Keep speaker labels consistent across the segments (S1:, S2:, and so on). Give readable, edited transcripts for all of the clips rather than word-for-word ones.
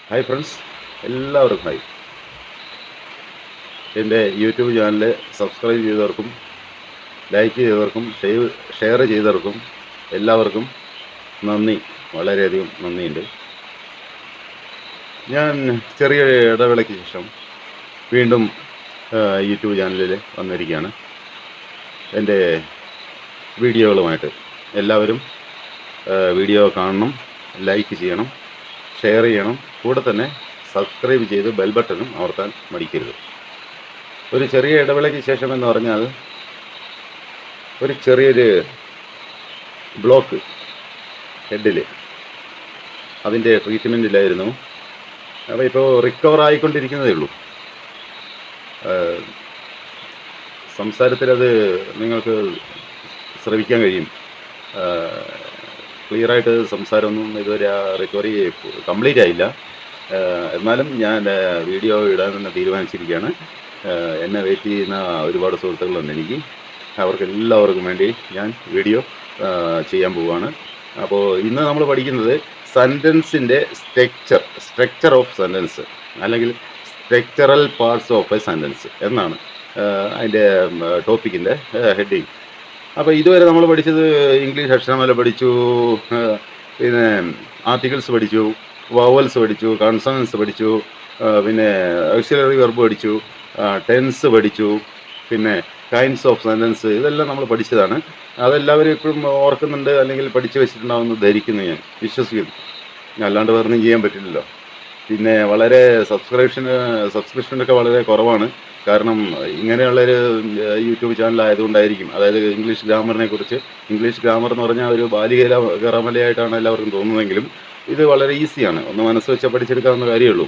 S1: Hi friends, എല്ലാവർക്കും hi. എൻ്റെ YouTube channel subscribe ചെയ്തവർക്കും ലൈക്ക് ചെയ്തവർക്കും ഷെയർ ചെയ്തവർക്കും എല്ലാവർക്കും നന്ദി, വളരെയധികം നന്ദിയുണ്ട്. ഞാൻ ചെറിയ ഇടവേളയ്ക്ക് ശേഷം വീണ്ടും യൂട്യൂബ് ചാനലിൽ വന്നിരിക്കുകയാണ്. എൻ്റെ വീഡിയോകളുമായിട്ട് എല്ലാവരും വീഡിയോ കാണണം, ലൈക്ക് ചെയ്യണം, ഷെയർ ചെയ്യണം. കൂടെ തന്നെ സബ്സ്ക്രൈബ് ചെയ്ത് ബെൽ ബട്ടണും അമർത്താൻ മടിക്കരുത്. ഒരു ചെറിയ ഇടവേളയ്ക്ക് ശേഷം എന്ന് പറഞ്ഞാൽ ഒരു ചെറിയൊരു ബ്ലോക്ക് ഹെഡിൽ, അതിൻ്റെ ട്രീറ്റ്മെൻറ്റിലായിരുന്നു. അപ്പോൾ ഇപ്പോൾ റിക്കവർ ആയിക്കൊണ്ടിരിക്കുന്നതേ ഉള്ളൂ. സംസാരത്തിലത് നിങ്ങൾക്ക് ശ്രവിക്കാൻ കഴിയും. ക്ലിയറായിട്ട് സംസാരമൊന്നും ഇതുവരെ റിക്കവറി കംപ്ലീറ്റ് ആയില്ല. എന്നാലും ഞാൻ വീഡിയോ ഇടാൻ തന്നെ തീരുമാനിച്ചിരിക്കുകയാണ്. എന്നെ വെയിറ്റ് ചെയ്യുന്ന ഒരുപാട് സുഹൃത്തുക്കളുണ്ട് എനിക്ക്. അവർക്കെല്ലാവർക്കും വേണ്ടി ഞാൻ വീഡിയോ ചെയ്യാൻ പോവുകയാണ്. അപ്പോൾ ഇന്ന് നമ്മൾ പഠിക്കുന്നത് സെൻറ്റൻസിൻ്റെ സ്ട്രക്ചർ ഓഫ് സെൻറ്റൻസ്, അല്ലെങ്കിൽ structural parts of A sentence എന്നാണ് അതിൻ്റെ ടോപ്പിക്കിൻ്റെ ഹെഡിങ്. അപ്പോൾ ഇതുവരെ നമ്മൾ പഠിച്ചത് ഇംഗ്ലീഷ് അക്ഷരമാല പഠിച്ചു, പിന്നെ ആർട്ടിക്കിൾസ് പഠിച്ചു, വവൽസ് പഠിച്ചു, കൺസണൻസ് പഠിച്ചു, പിന്നെ ഓക്സിലറി വെർബ് പഠിച്ചു, ടെൻസ് പഠിച്ചു, പിന്നെ കൈൻഡ്സ് ഓഫ് സെൻറ്റൻസ്. ഇതെല്ലാം നമ്മൾ പഠിച്ചതാണ്. അതെല്ലാവരും ഇപ്പോഴും ഓർക്കുന്നുണ്ട്, അല്ലെങ്കിൽ പഠിച്ചു വെച്ചിട്ടുണ്ടാവുമെന്ന് ധരിക്കുന്നു, ഞാൻ വിശ്വസിക്കുന്നു. അല്ലാണ്ട് വേറൊന്നും ചെയ്യാൻ പറ്റില്ലല്ലോ. പിന്നെ വളരെ സബ്സ്ക്രിപ്ഷനൊക്കെ വളരെ കുറവാണ്. കാരണം ഇങ്ങനെയുള്ളൊരു യൂട്യൂബ് ചാനലായതുകൊണ്ടായിരിക്കും. അതായത് ഇംഗ്ലീഷ് ഗ്രാമറിനെ കുറിച്ച്, ഇംഗ്ലീഷ് ഗ്രാമർ എന്ന് പറഞ്ഞാൽ ഒരു ബാലികേല ഗറമലയായിട്ടാണ് എല്ലാവർക്കും തോന്നുന്നതെങ്കിലും ഇത് വളരെ ഈസിയാണ്. ഒന്ന് മനസ്സ് വെച്ചാൽ പഠിച്ചെടുക്കാവുന്ന കാര്യമുള്ളൂ.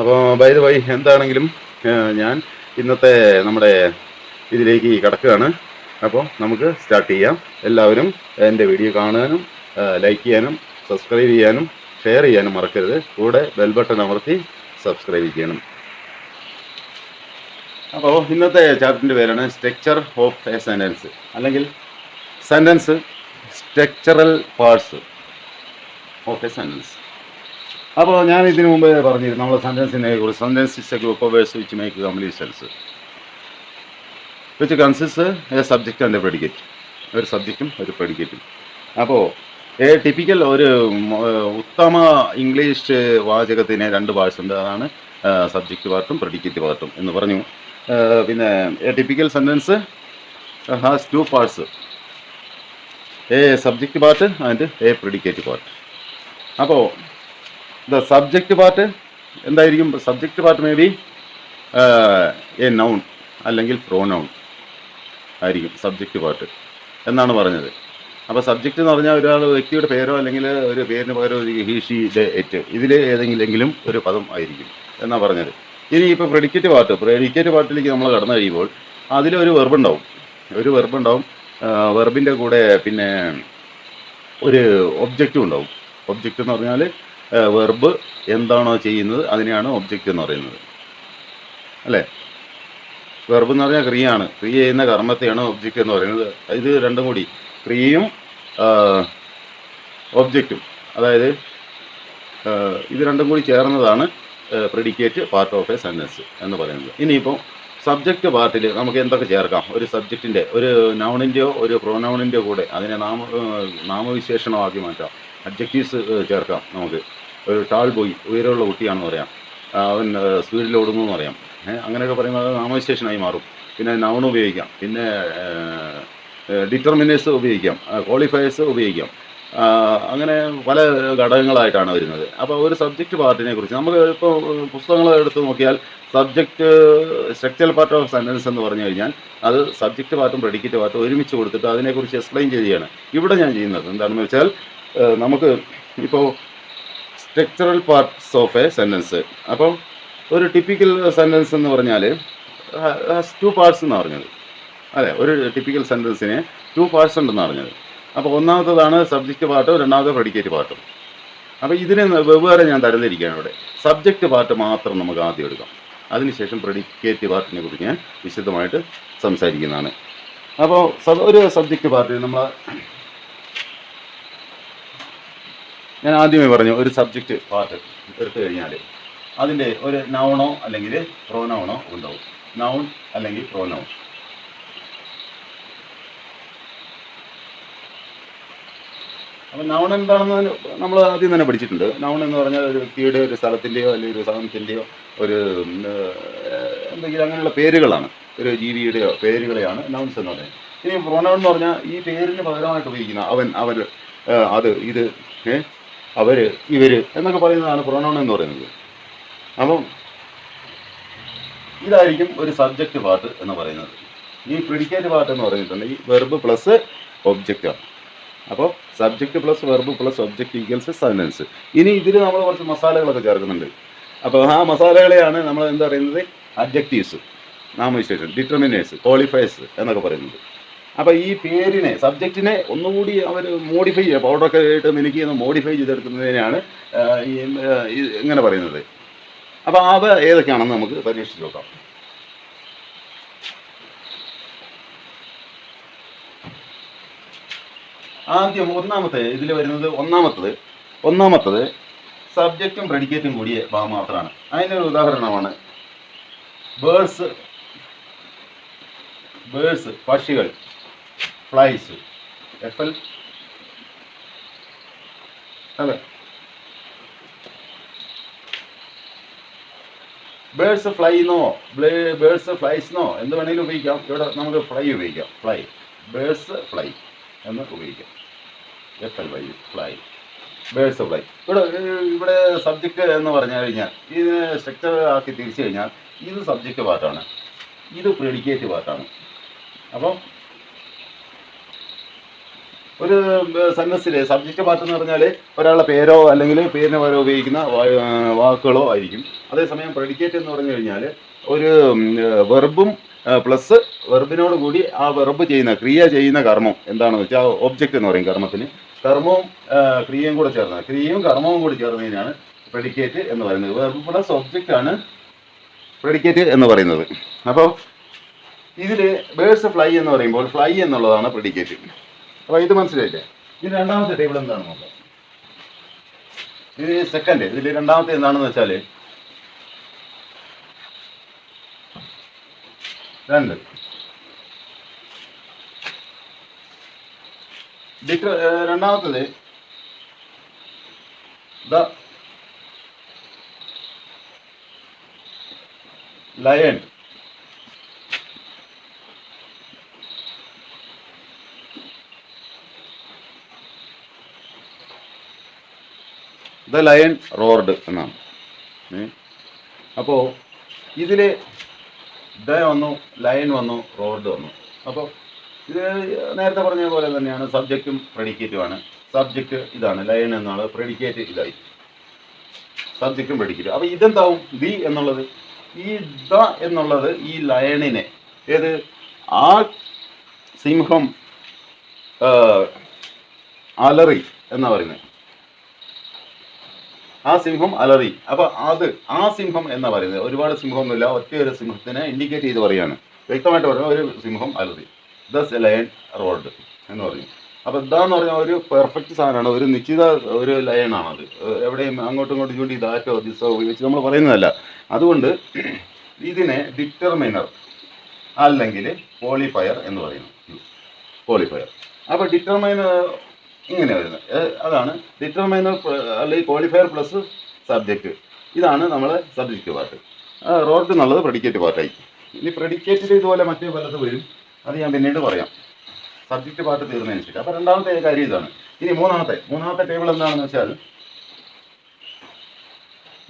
S1: അപ്പോൾ ബൈ ദ വൈ, എന്താണെങ്കിലും ഞാൻ ഇന്നത്തെ നമ്മുടെ ഇതിലേക്ക് കടക്കുകയാണ്. അപ്പോൾ നമുക്ക് സ്റ്റാർട്ട് ചെയ്യാം. എല്ലാവരും എൻ്റെ വീഡിയോ കാണാനും ലൈക്ക് ചെയ്യാനും സബ്സ്ക്രൈബ് ചെയ്യാനും ഷെയർ ചെയ്യാനും മറക്കരുത്. കൂടെ ബെൽ ബട്ടൺ അമർത്തി സബ്സ്ക്രൈബ് ചെയ്യണം. അപ്പോൾ ഇന്നത്തെ ചാപ്റ്ററിൻ്റെ പേരാണ് സ്ട്രക്ചർ ഓഫ് എ സെൻറ്റൻസ്, അല്ലെങ്കിൽ sentence structural parts of A sentence. അപ്പോൾ ഞാൻ ഇതിനു മുമ്പ് പറഞ്ഞിരുന്നു നമ്മൾ സെൻറ്റൻസിനെ കുറിച്ച്. Sentence is A group of words which make complete sense, which consist A subject and A predicate. ഒരു സബ്ജക്റ്റും ഒരു പ്രെഡിക്കേറ്റും. അപ്പോൾ ടിപ്പിക്കൽ ഒരു ഉത്തമ ഇംഗ്ലീഷ് വാചകത്തിന് രണ്ട് പാർട്സ് ഉണ്ട്. അതാണ് സബ്ജക്റ്റ് പാർട്ടും പ്രെഡിക്കേറ്റ് പാർട്ടും എന്ന് പറഞ്ഞു. പിന്നെ A typical sentence has two parts, A subject part and A predicate part. അപ്പോൾ ദ സബ്ജക്റ്റ് പാർട്ട് എന്തായിരിക്കും? Subject part may be A noun അല്ലെങ്കിൽ പ്രോനൗൺ ആയിരിക്കും സബ്ജക്റ്റ് പാർട്ട് എന്നാണ് പറഞ്ഞത്. അപ്പോൾ സബ്ജക്റ്റ് എന്ന് പറഞ്ഞാൽ ഒരാൾ വ്യക്തിയുടെ പേരോ അല്ലെങ്കിൽ ഒരു പേരിന് പകരം ഒരു ഹി ഷി ദ എറ്റ്, ഇതിൽ ഏതെങ്കിലും ഒരു പദം ആയിരിക്കും എന്നാണ് പറഞ്ഞത്. ഇനി ഇപ്പോൾ പ്രെഡിക്കേറ്റ് പാർട്ടിലേക്ക് നമ്മൾ കടന്നു കഴിയുമ്പോൾ അതിലൊരു വെർബുണ്ടാവും. വെർബിൻ്റെ കൂടെ പിന്നെ ഒരു ഒബ്ജക്റ്റും ഉണ്ടാവും. ഒബ്ജക്റ്റ് എന്ന് പറഞ്ഞാൽ വെർബ് എന്താണോ ചെയ്യുന്നത് അതിനെയാണ് ഒബ്ജക്റ്റ് എന്ന് പറയുന്നത്, അല്ലേ? വെർബ് എന്ന് പറഞ്ഞാൽ ക്രിയയാണ്. ക്രിയ ചെയ്യുന്ന കർമ്മത്തെയാണ് ഒബ്ജക്റ്റ് എന്ന് പറയുന്നത്. ഇത് രണ്ടും കൂടി, ക്രിയയും ഒബ്ജക്റ്റും, അതായത് ഇത് രണ്ടും കൂടി ചേർന്നതാണ് predicate part of A sentence എന്ന് പറയുന്നത്. ഇനിയിപ്പോൾ സബ്ജക്റ്റ് പാർട്ടിൽ നമുക്ക് എന്തൊക്കെ ചേർക്കാം? ഒരു സബ്ജക്റ്റിൻ്റെ, ഒരു നൗണിൻ്റെയോ ഒരു പ്രോനൗണിൻ്റെയോ കൂടെ അതിനെ നാമവിശേഷണമാക്കി മാറ്റാം. അഡ്ജക്റ്റീവ്സ് ചേർക്കാം. നമുക്ക് ഒരു ടാൾ ബോയ്, ഉയരമുള്ള കുട്ടിയാണെന്ന് പറയാം. അവൻ സ്പീഡിൽ ഓടുന്നു എന്ന് പറയാം. അങ്ങനെയൊക്കെ പറയുമ്പോൾ അത് നാമവിശേഷണമായി മാറും. പിന്നെ നൗൺ ഉപയോഗിക്കാം, പിന്നെ ഡിറ്റർമിനേഴ്സ് ഉപയോഗിക്കാം, ക്വാളിഫയേഴ്സ് ഉപയോഗിക്കാം. അങ്ങനെ പല ഘടകങ്ങളായിട്ടാണ് വരുന്നത്. അപ്പോൾ ഒരു സബ്ജക്റ്റ് പാർട്ടിനെ കുറിച്ച് നമുക്ക് ഇപ്പോൾ പുസ്തകങ്ങൾ എടുത്ത് നോക്കിയാൽ subject structural part of sentence എന്ന് പറഞ്ഞു കഴിഞ്ഞാൽ അത് സബ്ജക്റ്റ് പാർട്ടും പ്രെഡിക്കേറ്റ് പാർട്ടും ഒരുമിച്ച് കൊടുത്തിട്ട് അതിനെക്കുറിച്ച് എക്സ്പ്ലെയിൻ ചെയ്യുകയാണ്. ഇവിടെ ഞാൻ ചെയ്യുന്നത് എന്താണെന്ന് വെച്ചാൽ, നമുക്ക് ഇപ്പോൾ structural parts of A sentence. അപ്പോൾ ഒരു ടിപ്പിക്കൽ സെൻറ്റൻസ് എന്ന് പറഞ്ഞാൽ ടു പാർട്സ് എന്ന് പറഞ്ഞത്, അതെ, ഒരു ടിപ്പിക്കൽ സെൻറ്റൻസിന് ടു പാർട്സ് ഉണ്ടെന്ന് പറഞ്ഞത്. അപ്പോൾ ഒന്നാമത്തതാണ് സബ്ജക്റ്റ് പാർട്ടും, രണ്ടാമത് പ്രെഡിക്കേറ്റ് പാർട്ടും. അപ്പോൾ ഇതിനെ വെവ്വേറെ ഞാൻ തരംതിരിക്കുകയാണ്. ഇവിടെ സബ്ജക്റ്റ് പാർട്ട് മാത്രം നമുക്ക് ആദ്യം എടുക്കാം, അതിനുശേഷം പ്രെഡിക്കേറ്റ് പാർട്ടിനെ കുറിച്ച് ഞാൻ വിശദമായിട്ട് സംസാരിക്കുന്നതാണ്. അപ്പോൾ ഒരു സബ്ജക്റ്റ് പാർട്ടിൽ നമ്മൾ ഞാൻ ആദ്യമേ പറഞ്ഞു ഒരു സബ്ജക്റ്റ് പാർട്ട് എടുത്തു കഴിഞ്ഞാൽ അതിൻ്റെ ഒരു നൗണോ അല്ലെങ്കിൽ പ്രോനൗണോ ഉണ്ടാവും. നൗൺ അല്ലെങ്കിൽ പ്രോനൗൺ. അപ്പം നൗൺ എന്താണെന്ന് നമ്മൾ ആദ്യം തന്നെ പഠിച്ചിട്ടുണ്ട്. നൗൺ എന്ന് പറഞ്ഞാൽ ഒരു വ്യക്തിയുടെ, ഒരു സ്ഥലത്തിൻ്റെയോ അല്ലെങ്കിൽ ഒരു സാധനത്തിൻ്റെയോ ഒരു എന്തെങ്കിലും അങ്ങനെയുള്ള പേരുകളാണ്. ഒരു ജീവിയുടെയോ പേരുകളെയാണ് നൗൺസ് എന്ന് പറയുന്നത്. ഇനി പ്രോനൗൺ എന്ന് പറഞ്ഞാൽ ഈ പേരിന് പകരമായിട്ട് ഉപയോഗിക്കുന്ന അവൻ, അവർ, അത്, ഇത്, അവര്, ഇവര് എന്നൊക്കെ പറയുന്നതാണ് പ്രോനൗൺ എന്ന് പറയുന്നത്. അപ്പം ഇതായിരിക്കും ഒരു സബ്ജക്റ്റ് പാർട്ട് എന്ന് പറയുന്നത്. ഈ പ്രിഡിക്കേറ്റ് പാർട്ട് എന്ന് പറയുന്നത് ഈ വെർബ് പ്ലസ് ഒബ്ജക്റ്റ് ആണ്. അപ്പോൾ subject plus verb plus object equals sentence. ഇനി ഇതിൽ നമ്മൾ കുറച്ച് മസാലകളൊക്കെ ചേർക്കുന്നുണ്ട്. അപ്പോൾ ആ മസാലകളെയാണ് നമ്മൾ എന്താ പറയുന്നത്, അഡ്ജക്റ്റീവ്സ്, നാമവിശേഷം, ഡിറ്റർമിനേഴ്സ്, ക്വാളിഫയേഴ്സ് എന്നൊക്കെ പറയുന്നത്. അപ്പോൾ ഈ പേരിനെ, സബ്ജക്റ്റിനെ ഒന്നുകൂടി അവർ മോഡിഫൈ ചെയ്യുക, പൗഡറൊക്കെ ആയിട്ട് മിനുക്കി മോഡിഫൈ ചെയ്തെടുക്കുന്നതിനാണ് ഇങ്ങനെ പറയുന്നത്. അപ്പോൾ അവ ഏതൊക്കെയാണെന്ന് നമുക്ക് പരീക്ഷിച്ച് നോക്കാം. ആദ്യം ഇതിൽ വരുന്നത് ഒന്നാമത്തത് സബ്ജക്റ്റും പ്രെഡിക്കേറ്റും കൂടിയ ഭാഗം മാത്രമാണ്. അതിനൊരു ഉദാഹരണമാണ് ബേർഡ്സ്, പക്ഷികൾ, ഫ്ലൈസ്, എഫൽ അല്ലേ, ബേർഡ്സ് ഫ്ലൈന്നോ ബേർഡ്സ് ഫ്ലൈസ്ന്നോ എന്ത് വേണമെങ്കിലും ഉപയോഗിക്കാം. ഇവിടെ നമുക്ക് ഫ്ലൈ ഉപയോഗിക്കാം. ബേർഡ്സ് ഫ്ലൈ എന്ന് ഉപയോഗിക്കാം. FLY, fly, birds fly. ഇവിടെ സബ്ജക്റ്റ് എന്ന് പറഞ്ഞു കഴിഞ്ഞാൽ ഇതിനെ സ്ട്രക്ചർ ആക്കി തിരിച്ചു കഴിഞ്ഞാൽ ഇത് സബ്ജക്റ്റ് പാർട്ടാണ്, ഇത് പ്രെഡിക്കേറ്റ് പാർട്ടാണ്. അപ്പം ഒരു സെന്റൻസിൽ സബ്ജക്റ്റ് പാർട്ട് എന്ന് പറഞ്ഞാൽ ഒരാളുടെ പേരോ അല്ലെങ്കിൽ പേരിന് പകരം ഉപയോഗിക്കുന്ന വാക്കുകളോ ആയിരിക്കും. അതേസമയം പ്രെഡിക്കേറ്റ് എന്ന് പറഞ്ഞു കഴിഞ്ഞാൽ ഒരു വെർബും പ്ലസ് വെർബിനോട് കൂടി ആ വെർബ് ചെയ്യുന്ന, ക്രിയ ചെയ്യുന്ന കർമ്മം എന്താണെന്ന് വെച്ചാൽ ഒബ്ജക്റ്റ് എന്ന് പറയും. കർമ്മവും ക്രിയയും കൂടെ ചേർന്നത്, ക്രിയയും കർമ്മവും കൂടി ചേർന്നതിനാണ് പ്രെഡിക്കേറ്റ് എന്ന് പറയുന്നത്. വെർബ് പ്ലസ് ഒബ്ജക്റ്റ് ആണ് പ്രെഡിക്കേറ്റ് എന്ന് പറയുന്നത്. അപ്പോൾ ഇതിൽ ബേർഡ്സ് ഫ്ലൈ എന്ന് പറയുമ്പോൾ ഫ്ലൈ എന്നുള്ളതാണ് പ്രെഡിക്കേറ്റ്. അപ്പോൾ ഇത് മനസ്സിലായില്ലേ? ഇത് രണ്ടാമത്തെ ടേബിൾ എന്താണെന്ന് നോക്കാം. ഇത് സെക്കൻഡ്. ഇതിൽ രണ്ടാമത്തെ എന്താണെന്ന് വെച്ചാൽ രണ്ടാമത്തത് ലയൺ, ദ ലയൺ റോർഡ് എന്നാണ്. അപ്പോൾ ഇതിൽ ദ വന്നു, ലയൺ വന്നു, റോർഡ് വന്നു. അപ്പോൾ ഇത് നേരത്തെ പറഞ്ഞ പോലെ തന്നെയാണ്, സബ്ജക്റ്റും പ്രെഡിക്കേറ്റുമാണ്. സബ്ജക്റ്റ് ഇതാണ്, ലയൺ എന്നാണ്. പ്രെഡിക്കേറ്റ് ഇതായി, സബ്ജക്റ്റും പ്രെഡിക്കേറ്റും. അപ്പോൾ ഇതെന്താവും, ദി എന്നുള്ളത്, ഈ ദ എന്നുള്ളത് ഈ ലയണിനെ, ഏത്, ആ സിംഹം അലറി എന്നാ പറയുന്നത്, ആ സിംഹം അലറി. അപ്പോൾ ആ സിംഹം എന്നാ പറയുന്നത്. ഒരുപാട് സിംഹമൊന്നുമില്ല, ഒറ്റ ഒരു സിംഹത്തിനെ ഇൻഡിക്കേറ്റ് ചെയ്ത് പറയാണ്, വ്യക്തമായിട്ട് പറയുന്നത് ഒരു സിംഹം അലറി. ദ ലയൺ റോഡ് എന്ന് പറയും. അപ്പോൾ ദ എന്ന് പറഞ്ഞാൽ ഒരു പെർഫെക്റ്റ് സാധനമാണ്, ഒരു നിശ്ചിത ഒരു ലയണാണത്. എവിടെയും അങ്ങോട്ടും ഇങ്ങോട്ടും ചൂണ്ടി ദാറ്റോ ദിസോ ഉപയോഗിച്ച് നമ്മൾ പറയുന്നതല്ല. അതുകൊണ്ട് ഇതിനെ ഡിറ്റർമിനർ അല്ലെങ്കിൽ ക്വാളിഫയർ എന്ന് പറയുന്നു. ക്വാളിഫയർ. അപ്പോൾ ഡിറ്റർമിനർ ഇങ്ങനെ വരുന്നത്, അതാണ് ഡിറ്റർമിനർ അല്ലെങ്കിൽ ക്വാളിഫയർ പ്ലസ് സബ്ജക്റ്റ്. ഇതാണ് നമ്മളെ സബ്ജക്റ്റ് പാർട്ട്. റോഡ് എന്നുള്ളത് പ്രെഡിക്കേറ്റ് പാർട്ടായി. ഇനി പ്രെഡിക്കേറ്റിൽ ഇതുപോലെ മറ്റേ പലത് വരും, അത് ഞാൻ പിന്നീട് പറയാം, സബ്ജക്റ്റ് പാർട്ട് തീർന്നതിനനുസരിച്ച്. അപ്പോൾ രണ്ടാമത്തെ കാര്യം ഇതാണ്. ഇനി മൂന്നാമത്തെ ടേബിൾ എന്താണെന്ന് വെച്ചാൽ,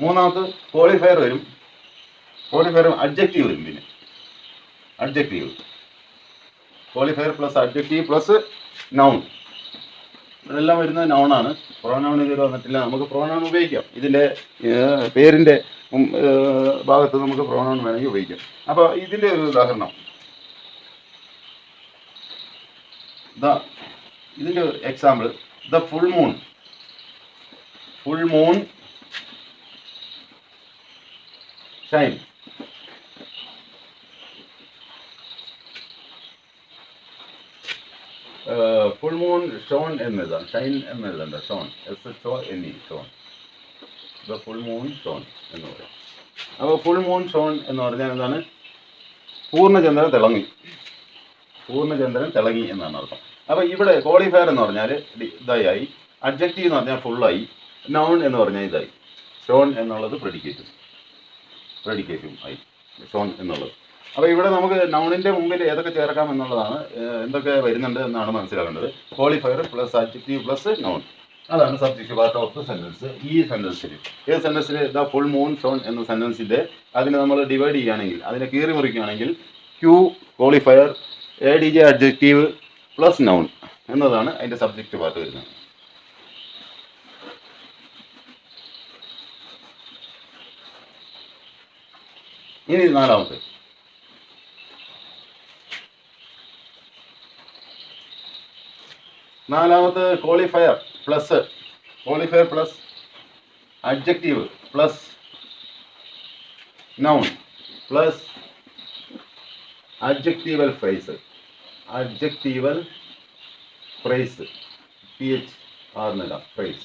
S1: മൂന്നാമത്തെ ക്വാളിഫയർ വരും, ക്വാളിഫയറും അഡ്ജക്റ്റീവ് വരും. പിന്നെ adjective, qualifier plus adjective plus noun, ഇതെല്ലാം വരുന്നത് നൗണാണ്. പ്രോനൗൺ ഇതിൽ വന്നിട്ടില്ല. നമുക്ക് പ്രോനൗൺ ഉപയോഗിക്കാം. ഇതിൻ്റെ പേരിൻ്റെ ഭാഗത്ത് നമുക്ക് പ്രോനൗൺ വേണമെങ്കിൽ ഉപയോഗിക്കാം. അപ്പോൾ ഇതിൻ്റെ ഒരു ഉദാഹരണം, ഇതിൻ്റെ example, the full moon shine. Full moon shone എന്നെഴുതാം, ഷൈൻ എന്നെഴുതണ്ട, shone, SHONE, shone. The full moon shone എന്ന് പറയും. അപ്പോൾ ഫുൾ മൂൺ ഷോൺ എന്ന് പറഞ്ഞാൽ എന്താണ്? പൂർണ്ണചന്ദ്രൻ തിളങ്ങി, പൂർണ്ണചന്ദ്രൻ തിളങ്ങി എന്നാണ് അർത്ഥം. അപ്പോൾ ഇവിടെ ക്വാളിഫയർ എന്ന് പറഞ്ഞാൽ ഇതായി, അഡ്ജക്റ്റീവ് എന്ന് പറഞ്ഞാൽ ഫുള്ളായി, നൗൺ എന്ന് പറഞ്ഞാൽ ഇതായി, ഷോൺ എന്നുള്ളത് പ്രെഡിക്കേറ്റും ആയി, ഷോൺ എന്നുള്ളത്. അപ്പോൾ ഇവിടെ നമുക്ക് നൗണിൻ്റെ മുമ്പിൽ ഏതൊക്കെ ചേർക്കാം എന്നുള്ളതാണ്, എന്തൊക്കെ വരുന്നുണ്ട് എന്നാണ് മനസ്സിലാക്കേണ്ടത്. Qualifier plus adjective plus noun, അതാണ് subject part of the sentence. ഈ സെൻറ്റൻസിൽ ഏത് സെൻറ്റൻസിൽ ദ ഫുൾ മൂൺ ഷോൺ എന്ന സെൻറ്റൻസിൻ്റെ അതിനെ നമ്മൾ ഡിവൈഡ് ചെയ്യുകയാണെങ്കിൽ, അതിനെ കീറി മുറിക്കുകയാണെങ്കിൽ Q qualifier ADJ adjective plus noun എന്നതാണ് അതിൻ്റെ സബ്ജക്റ്റ് പാർട്ട് വരുന്നത്. ഇനി നാലാമത്തെ qualifier plus adjective plus noun plus adjectival phrase phrase,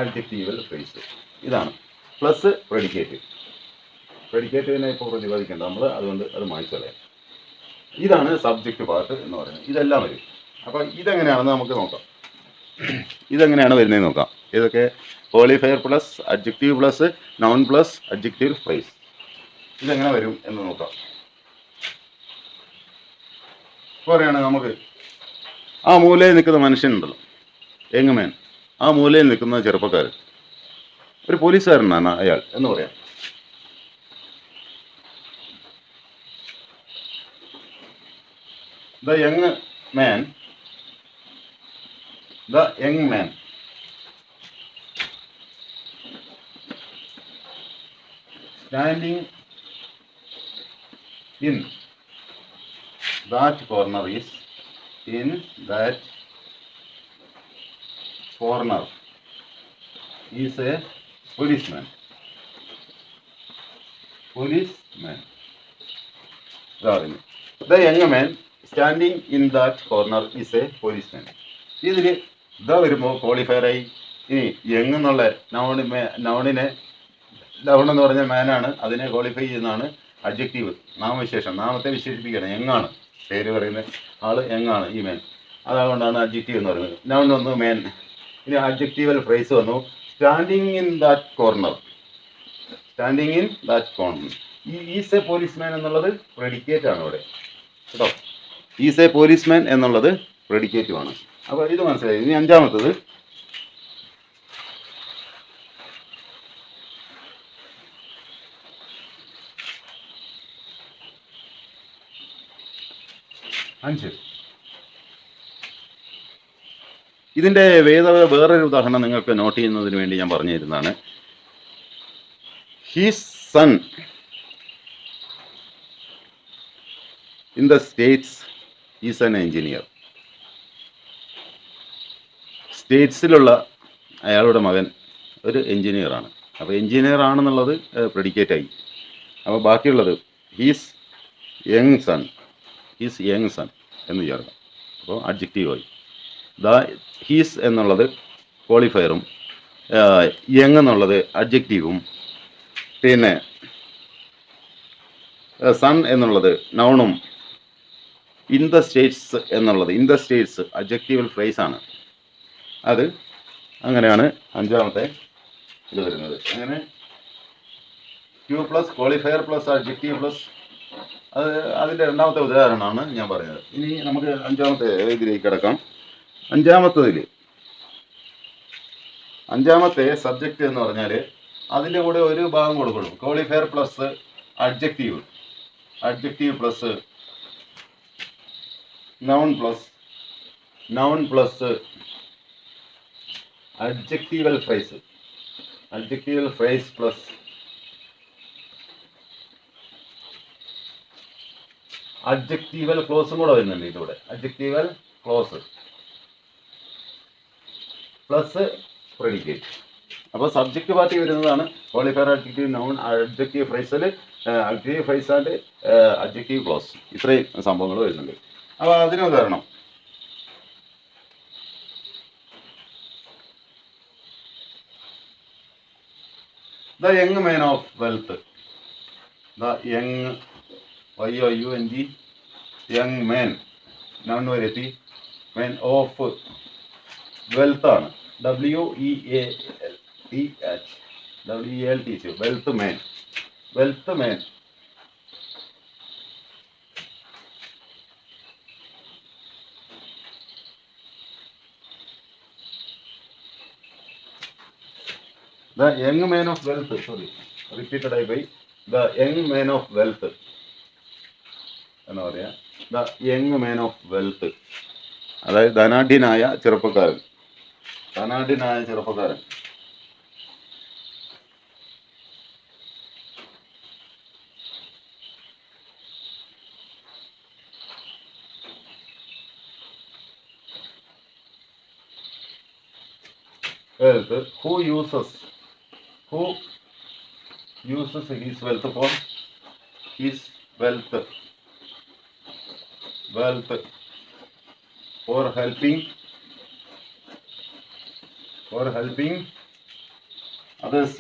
S1: adjectival phrase, ഇതാണ് പ്ലസ് പ്രെഡിക്കേറ്റിനെ ഇപ്പോൾ പ്രതിപാദിക്കേണ്ട നമ്മൾ, അതുകൊണ്ട് അത് മായ്ച്ചു കളയാം. ഇതാണ് സബ്ജക്റ്റ് പാർട്ട് എന്ന് പറയുന്നത്. ഇതെല്ലാം വരും. അപ്പോൾ ഇതെങ്ങനെയാണെന്ന് നമുക്ക് നോക്കാം. ഇതെങ്ങനെയാണ് വരുന്നതെന്ന് നോക്കാം. ഇതൊക്കെ qualifier plus adjective plus noun plus adjective phrase, ഇതെങ്ങനെ വരും എന്ന് നോക്കാം. പറയുകയാണ് നമുക്ക് ആ മൂലയിൽ നിൽക്കുന്ന മനുഷ്യനുണ്ടല്ലോ, യങ്മാൻ, ആ മൂലയിൽ നിൽക്കുന്ന ചെറുപ്പക്കാരൻ, ഒരു പോലീസുകാരനാണ് അയാൾ എന്ന് പറയാം. The young man standing in that corner is a policeman. The young man standing in that corner is A policeman. ഇതിൽ ഇതാ വരുമ്പോൾ ക്വാളിഫയറായി. ഇനി യങ് എന്നുള്ള നൗണിനെ, നൗൺ എന്ന് പറഞ്ഞാൽ മാനാണ്, അതിനെ ക്വാളിഫൈ ചെയ്യുന്നതാണ് അഡ്ജക്റ്റീവ്, നാമവിശേഷം, നാമത്തെ വിശേഷിപ്പിക്കുകയാണ്. യങ്ങാണ് പേര് പറയുന്ന ആൾ, യങ്ങാണ് ഈ മാൻ, അതുകൊണ്ടാണ് അഡ്ജക്റ്റീവ് എന്ന് പറയുന്നത്. നൗൺ വന്നു മാൻ. ഇനി അഡ്ജക്റ്റീവൽ ഫ്രേസ് വന്നു സ്റ്റാൻഡിങ് ഇൻ ദാറ്റ് കോർണർ. ഈ ഈസ് എ പോലീസ്മാൻ എന്നുള്ളത് പ്രെഡിക്കേറ്റ് ആണ് ഇവിടെ കേട്ടോ. ഈസ് എ പോലീസ്മാൻ എന്നുള്ളത് പ്രെഡിക്കേറ്റുമാണ്. അപ്പോൾ ഇത് മനസ്സിലായി. ഇനി അഞ്ചാമത്തത് ഇതിൻ്റെ വേറൊരു ഉദാഹരണം നിങ്ങൾക്ക് നോട്ട് ചെയ്യുന്നതിന് വേണ്ടി ഞാൻ പറഞ്ഞു തരുന്നതാണ്. His son in the States is an engineer. സ്റ്റേറ്റ്സിലുള്ള അയാളുടെ മകൻ ഒരു എഞ്ചിനീയറാണ്. അപ്പോൾ എഞ്ചിനീയർ ആണെന്നുള്ളത് പ്രെഡിക്കേറ്റായി. അപ്പോൾ ബാക്കിയുള്ളത് ഹീസ് യങ് സൺ എന്ന് വിചാരിക്കാം. അപ്പോൾ അഡ്ജക്റ്റീവായി. ഹീസ് എന്നുള്ളത് ക്വാളിഫയറും യങ് എന്നുള്ളത് അഡ്ജക്റ്റീവും പിന്നെ സൺ എന്നുള്ളത് നൗണും ഇൻ ദ സ്റ്റേറ്റ്സ് എന്നുള്ളത് അഡ്ജക്റ്റീവൽ ഫ്രേസ് ആണ്. അത് അങ്ങനെയാണ് അഞ്ചാമത്തെ ഇത് വരുന്നത്. അങ്ങനെ Q plus qualifier plus adjective plus അതിൻ്റെ രണ്ടാമത്തെ ഉദാഹരണമാണ് ഞാൻ പറഞ്ഞത്. ഇനി നമുക്ക് അഞ്ചാമത്തെ ഇതിലേക്ക് കിടക്കാം. അഞ്ചാമത്തെ സബ്ജക്റ്റ് എന്ന് പറഞ്ഞാൽ അതിൻ്റെ കൂടെ ഒരു ഭാഗം കൊടുക്കണം. Qualifier plus adjective plus noun plus adjectival phrase plus adjectival ക്ലോസും കൂടെ വരുന്നുണ്ട് ഇതിലൂടെ. Adjectival close plus predicate. അപ്പോൾ സബ്ജക്റ്റ് പാർട്ടി വരുന്നതാണ് qualifier, adjective, noun, adjective ഫ്രേസിൽ adjective phrase and adjective close. ഇത്രയും സംഭവങ്ങൾ വരുന്നുണ്ട്. അപ്പോൾ അതിന് ഉദാഹരണം the young man of wealth. The young YOUNG young man noun വരെത്തി. Man of wealth ആണ്. WEALTH wealth man. Wealth man. The young man of wealth, sorry, repeated I by the young man of wealth. എന്താ പറയാ? The young man of wealth. അതായത് ധനാഢ്യനായ ചെറുപ്പക്കാരൻ. ധനാഢ്യനായ ചെറുപ്പക്കാരൻ. Wealth. Who uses his wealth for his wealth for helping others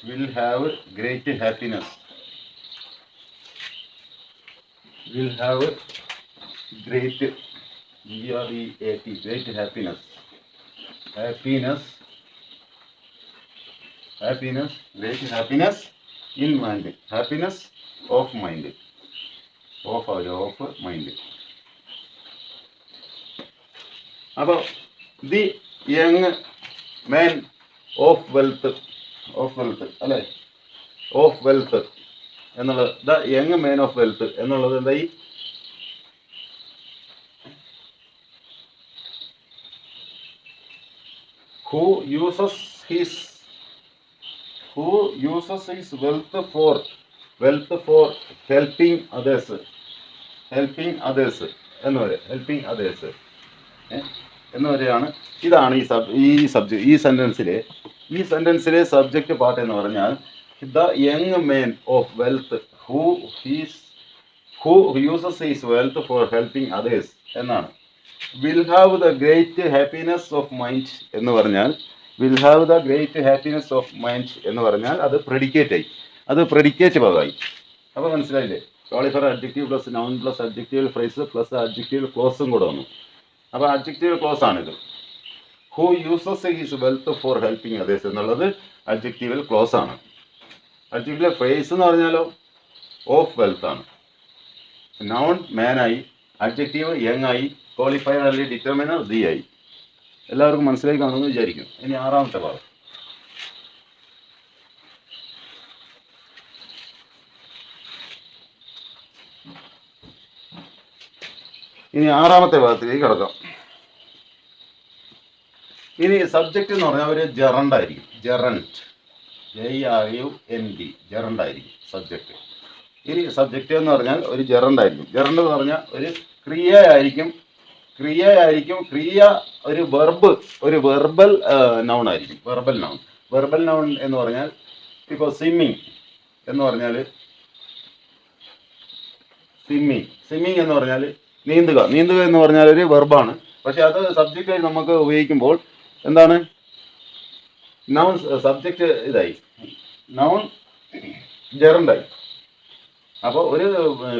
S1: will have great happiness. Will have great GREAT great happiness. Great happiness in mind. Happiness of mind. Of mind. അപ്പോൾ the young man of wealth അല്ലേ? Of wealth എന്നുള്ളത് the young man of wealth എന്നുള്ളത് എന്തായി? Who uses his wealth for helping others എന്ന് പറയാം. helping others എന്ന് വരെയാണ്. ഇതാണ് ഈ സെന്റൻസിലെ സബ്ജക്റ്റ് പാർട്ട് എന്ന് പറഞ്ഞാൽ the young man of wealth who uses his wealth for helping others എന്നാണ്. Will have the great happiness of mind എന്ന് പറഞ്ഞാൽ അത് പ്രെഡിക്കേറ്റ് ഭാഗമായി. അപ്പോൾ മനസ്സിലായില്ലേ? Qualifier adjective plus noun plus adjective phrase plus adjective ക്ലോസും കൂടെ വന്നു. അപ്പോൾ അഡ്ജക്റ്റീവ് ക്ലോസ് ആണിത്. Who uses his wealth for helping others എന്നുള്ളത് അഡ്ജക്റ്റീവൽ ക്ലോസ് ആണ്. അഡ്ജക്റ്റീവ് ഫ്രേസ് എന്ന് പറഞ്ഞാലോ ഓഫ് വെൽത്ത് ആണ്. നൗൺ മാനായി, അഡ്ജക്റ്റീവ് യങ് ആയി, ക്വാളിഫയർ അല്ലെങ്കിൽ ഡിറ്റർമിനർ ദി ആയി. എല്ലാവർക്കും മനസ്സിലായി കാണുമെന്ന് വിചാരിക്കും. ഇനി ആറാമത്തെ ഭാഗം. ഭാഗത്തിലേക്ക് കിടക്കാം. ഇനി സബ്ജക്റ്റ് എന്ന് പറഞ്ഞാൽ ഒരു ജെറണ്ട് ആയിരിക്കും. ജെറണ്ട് ജെറണ്ട് ആയിരിക്കും സബ്ജക്റ്റ്. ഇനി സബ്ജക്റ്റ് എന്ന് പറഞ്ഞാൽ ഒരു ജെറണ്ട് ആയിരിക്കും. ജെറണ്ട് എന്ന് പറഞ്ഞാൽ ഒരു ക്രിയ ആയിരിക്കും. ക്രിയ ഒരു വെർബൽ നൗൺ ആയിരിക്കും. വെർബൽ നൗൺ എന്ന് പറഞ്ഞാൽ ഇപ്പോൾ സ്വിമ്മിങ് എന്ന് പറഞ്ഞാൽ സ്വിമ്മിങ് എന്ന് പറഞ്ഞാൽ നീന്തുക എന്ന് പറഞ്ഞാൽ ഒരു വെർബാണ്. പക്ഷെ അത് സബ്ജക്റ്റായി നമുക്ക് ഉപയോഗിക്കുമ്പോൾ എന്താണ്? നൗൺ സബ്ജക്റ്റ് ഇതായി, നൗൺ ജെറണ്ടായി. അപ്പോൾ ഒരു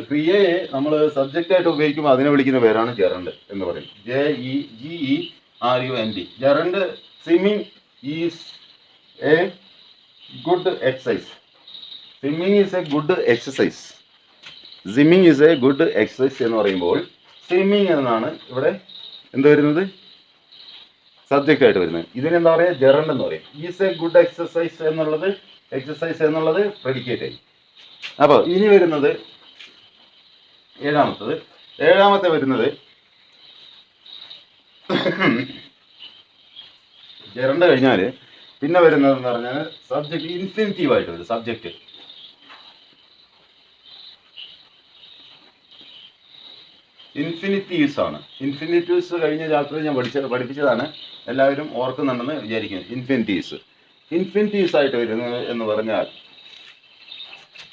S1: ക്രിയയെ നമ്മൾ സബ്ജക്റ്റായിട്ട് ഉപയോഗിക്കുമ്പോൾ അതിനെ വിളിക്കുന്ന പേരാണ് ജെറണ്ട് എന്ന് പറയും. JERUND. Gerund. Swimming is A good exercise. Swimming is A good exercise എന്ന് പറയുമ്പോൾ സ്വിമ്മിങ് എന്നാണ് ഇവിടെ എന്ത് വരുന്നത്? സബ്ജക്റ്റ് ആയിട്ട് വരുന്നത്. ഇതിനെന്താ പറയുക? ജെറണ്ട് എന്ന് പറയും. ഈസ് എ ഗുഡ് എക്സസൈസ് എന്നുള്ളത് പ്രെഡിക്കേറ്റ് ആയി. അപ്പോൾ ഇനി വരുന്നത് ഏഴാമത്തെ വരുന്നത് ജെറണ്ട് കഴിഞ്ഞാൽ പിന്നെ വരുന്നതെന്ന് പറഞ്ഞാൽ സബ്ജക്റ്റ് ഇൻഫിനിറ്റീവ് ആയിട്ട് വരും. ഇൻഫിനിറ്റീവ്സ് ആണ്. ഇൻഫിനിറ്റീവ്സ് കഴിഞ്ഞ ചാപ്റ്ററിൽ ഞാൻ പഠിപ്പിച്ചതാണ്, എല്ലാവരും ഓർക്കുന്നുണ്ടെന്ന് വിചാരിക്കുന്നു. ഇൻഫിനിറ്റീവ്സ് ആയിട്ട് വരുന്നത് എന്ന് പറഞ്ഞാൽ,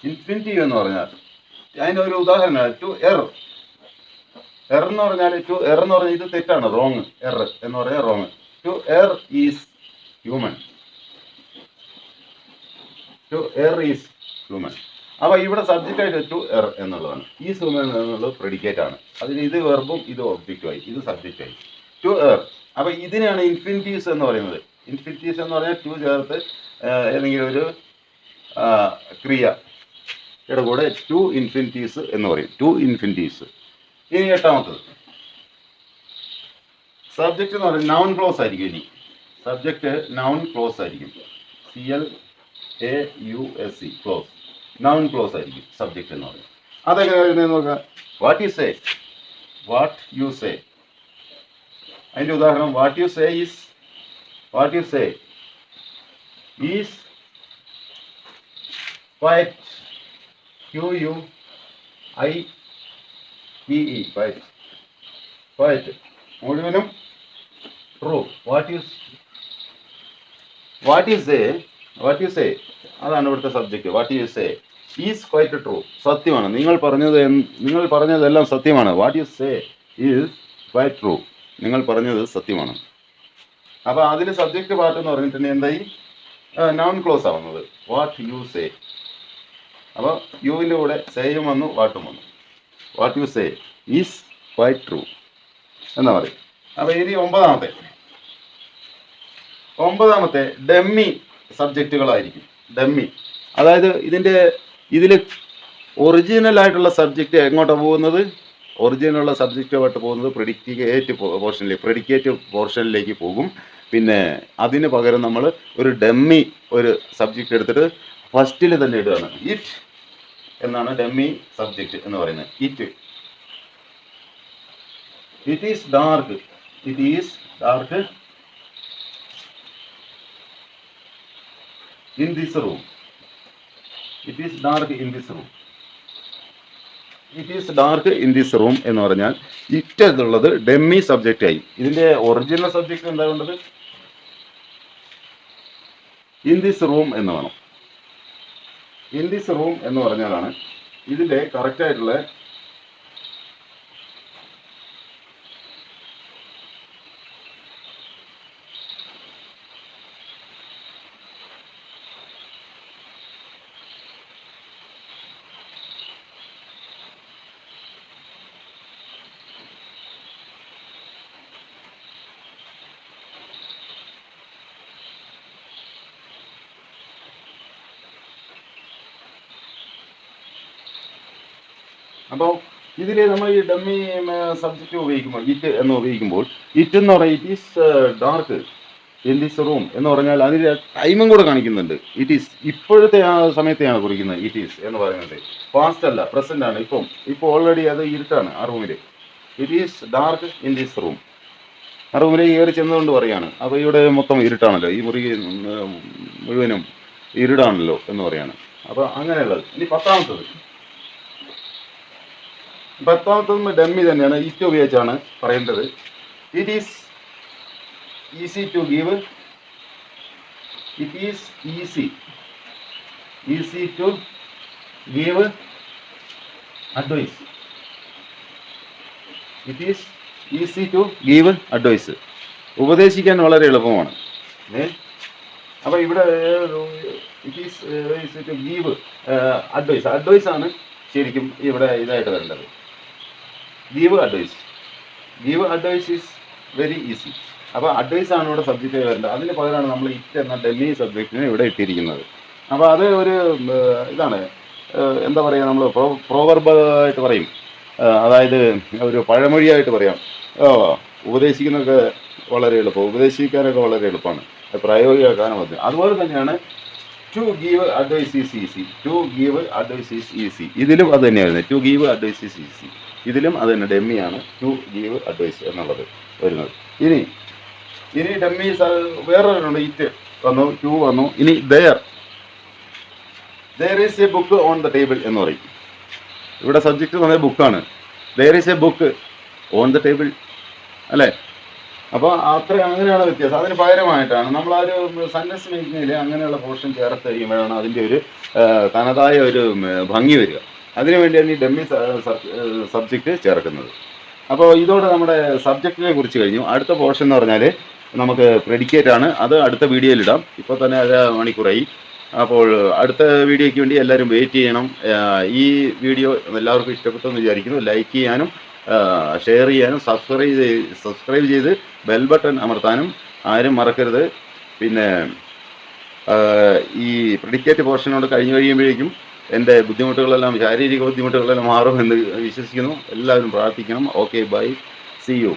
S1: ഇൻഫിനിറ്റീവ് എന്ന് പറഞ്ഞാൽ അതിൻ്റെ ഒരു ഉദാഹരണമാണ് ടു എർ. എർ എന്ന് പറഞ്ഞാൽ ഇത് തെറ്റാണ്, റോങ്. എർ എന്ന് പറഞ്ഞാൽ wrong. To err is human. To err is human. അപ്പോൾ ഇവിടെ സബ്ജക്റ്റ് ആയിട്ട് ടു എർ എന്നുള്ളതാണ്. ഈസ് ഹ്യൂമൻ എന്നുള്ളത് പ്രെഡിക്കേറ്റ് ആണ്. അതിന് ഇത് വെർബും ഇത് ഒബ്ജക്റ്റുമായി, ഇത് സബ്ജക്റ്റായി. ടു എർ. അപ്പോൾ ഇതിനെയാണ് ഇൻഫിനിറ്റീവ്സ് എന്ന് പറയുന്നത്. ഇൻഫിനിറ്റീവ്സ് എന്ന് പറഞ്ഞാൽ ടു ചേർത്ത് ഏതെങ്കിലും ഒരു ക്രിയയുടെ കൂടെ ടു ഇൻഫിനിറ്റീവ്സ് എന്ന് പറയും. To infinitives. ഇനി എട്ടാമത്തത് സബ്ജക്റ്റ് എന്ന് പറയുന്നത് നൗൺ ക്ലോസ് ആയിരിക്കും. ഇനി സബ്ജക്റ്റ് നൗൺ ക്ലോസ് ആയിരിക്കും. CLAUSE close. നൗൺ ക്ലോസ് ആയിരിക്കും സബ്ജക്റ്റ് എന്ന് പറയുന്നത്. അതെങ്ങനെ വരുന്നത് നോക്കാം. What you say. അതിൻ്റെ ഉദാഹരണം what you say is quiet. QUIEE quiet. മുഴുവനും ട്രൂ. വാട്ട് യു സേ അതാണ് ഇവിടുത്തെ subject. What you say is quite true. സത്യമാണ്. നിങ്ങൾ പറഞ്ഞതെല്ലാം സത്യമാണ്. What you say is quite true. നിങ്ങൾ പറഞ്ഞത് സത്യമാണ്. അപ്പോൾ അതിൽ സബ്ജക്റ്റ് പാർട്ട് എന്ന് പറഞ്ഞിട്ടുണ്ടെങ്കിൽ എന്തായി, നൗൺ ക്ലോസ് ആവുന്നത് വാട്ട് യു സേ. അപ്പോൾ യുവിൻ്റെ കൂടെ സേയും വന്നു, വാട്ടും വന്നു. What you say is quite true എന്നാ പറയും. അപ്പോൾ ഇനി ഒമ്പതാമത്തെ ഡമ്മി സബ്ജക്റ്റുകളായിരിക്കും. ഡമ്മി അതായത് ഇതിൽ ഒറിജിനൽ ആയിട്ടുള്ള സബ്ജക്റ്റ് എങ്ങോട്ടാണ് പോകുന്നത്? ഒറിജിനലുള്ള സബ്ജക്റ്റുമായിട്ട് പോകുന്നത് പ്രെഡിക്കേറ്റ് പോർഷനിലേക്ക് പോകും. പിന്നെ അതിന് പകരം നമ്മൾ ഒരു ഡമ്മി ഒരു സബ്ജക്റ്റ് എടുത്തിട്ട് ഫസ്റ്റിൽ തന്നെ ഇടുകയാണ്. ഇറ്റ് എന്നാണ് ഡമ്മി സബ്ജക്റ്റ് എന്ന് പറയുന്നത്. It is dark in this room. It is dark in this room എന്ന് പറഞ്ഞാൽ ഇറ്റ് എന്നുള്ളത് ഡെമ്മി സബ്ജക്റ്റ് ആയി. ഇതിന്റെ ഒറിജിനൽ സബ്ജക്റ്റ് എന്താ വേണ്ടത്? ഇൻ ദിസ് റൂം എന്ന് വേണം. ഇൻ ദിസ് റൂം എന്ന് പറഞ്ഞാലാണ് ഇതിന്റെ കറക്റ്റ് ആയിട്ടുള്ള അപ്പോൾ ഇതിൽ നമ്മൾ ഈ ഡമ്മി സബ്ജക്റ്റ് ഉപയോഗിക്കുമ്പോൾ ഇറ്റ് എന്ന് പറഞ്ഞാൽ it is dark in this room എന്ന് പറഞ്ഞാൽ അതിൻ്റെ ടൈമും കൂടെ കാണിക്കുന്നുണ്ട്. ഇറ്റ് ഈസ് ഇപ്പോഴത്തെ ആ സമയത്തെയാണ് കുറിക്കുന്നത്. ഇറ്റ് ഈസ് എന്ന് പറയുന്നത് പാസ്റ്റ് അല്ല, പ്രസന്റ് ആണ്. ഇപ്പോൾ ഓൾറെഡി അത് ഇരുട്ടാണ് ആ റൂമിൽ. It is dark in this room. ആ റൂമിലേക്ക് കയറി ചെന്നുകൊണ്ട് പറയാണ്. അപ്പോൾ ഇവിടെ മൊത്തം ഇരുട്ടാണല്ലോ, ഈ മുറി മുഴുവനും ഇരുടാണല്ലോ എന്ന് പറയാണ്. അപ്പോൾ അങ്ങനെയുള്ളത്. ഇനി പത്താമത്തത് ഡമ്മി തന്നെയാണ്. ഇറ്റ് ഉപയോഗിച്ചാണ് പറയേണ്ടത്. It is easy to give. It is easy to give advice. It is easy to give advice. ഉപദേശിക്കാൻ വളരെ എളുപ്പമാണ്. അപ്പോൾ ഇവിടെ it is easy to give advice. Advice ആണ് ശരിക്കും ഇവിടെ ഇതായിട്ട് വരേണ്ടത്. Give advice is very easy. അപ്പോൾ അഡ്വൈസ് ആണ് ഇവിടെ സബ്ജക്റ്റ് വരേണ്ടത്. അതിന് പകരമാണ് നമ്മൾ ഇറ്റ് എന്ന ഡെമ്മി സബ്ജക്റ്റിനെ ഇവിടെ ഇട്ടിരിക്കുന്നത്. അപ്പോൾ അത് ഒരു ഇതാണ്, എന്താ പറയുക, നമ്മൾ പ്രോവർബായിട്ട് പറയും. അതായത് ഒരു പഴമൊഴിയായിട്ട് പറയാം. ഉപദേശിക്കാനൊക്കെ വളരെ എളുപ്പമാണ്, പ്രായോഗികമാക്കാനും മതി. അതുപോലെ തന്നെയാണ് to give advice is easy. ഇതിലും അത് തന്നെയാണ് വരുന്നത്. To give advice is easy. ഇതിലും അത് തന്നെ ഡെമ്മിയാണ് ടു ഗീവ് അഡ്വൈസ് എന്നുള്ളത് വരുന്നത്. ഇനി ഡെമ്മി വേറൊരെണ്ണുണ്ട്. ഇറ്റ് വന്നു, ടു വന്നു. ഇനി there is a book on the table എന്ന് പറയും. ഇവിടെ സബ്ജക്റ്റ് എന്ന് പറഞ്ഞാൽ ബുക്കാണ്. There is a book on the table അല്ലേ? അപ്പോൾ അങ്ങനെയാണ് വ്യത്യാസം. അതിന് പകരമായിട്ടാണ് നമ്മൾ ആ ഒരു സെൻറ്റൻസ് മേക്കിങ്ങിൽ അങ്ങനെയുള്ള പോർഷൻ ചേർത്ത് കഴിയുമ്പോഴാണ് അതിൻ്റെ ഒരു തനതായ ഒരു ഭംഗി വരിക. അതിനുവേണ്ടിയാണ് ഈ ഡമ്മി സബ്ജക്റ്റ് ചേർക്കുന്നത്. അപ്പോൾ ഇതോടെ നമ്മുടെ സബ്ജക്റ്റിനെ കുറിച്ച് കഴിഞ്ഞു. അടുത്ത പോർഷൻ എന്ന് പറഞ്ഞാൽ നമുക്ക് പ്രെഡിക്കേറ്റ് ആണ്. അത് അടുത്ത വീഡിയോയിലിടാം. ഇപ്പോൾ തന്നെ 1 മണിക്കൂറായി. അപ്പോൾ അടുത്ത വീഡിയോയ്ക്ക് വേണ്ടി എല്ലാവരും വെയിറ്റ് ചെയ്യണം. ഈ വീഡിയോ എല്ലാവർക്കും ഇഷ്ടപ്പെട്ടെന്ന് വിചാരിക്കുന്നു. ലൈക്ക് ചെയ്യാനും ഷെയർ ചെയ്യാനും സബ്സ്ക്രൈബ് ചെയ്ത് ബെൽ ബട്ടൺ അമർത്താനും ആരും മറക്കരുത്. പിന്നെ ഈ പ്രെഡിക്കേറ്റ് പോർഷനോട് കഴിയുമ്പോഴേക്കും എൻ്റെ ബുദ്ധിമുട്ടുകളെല്ലാം, ശാരീരിക ബുദ്ധിമുട്ടുകളെല്ലാം മാറുമെന്ന് വിശ്വസിക്കുന്നു. എല്ലാവരും പ്രാർത്ഥിക്കണം. Okay, bye, see U.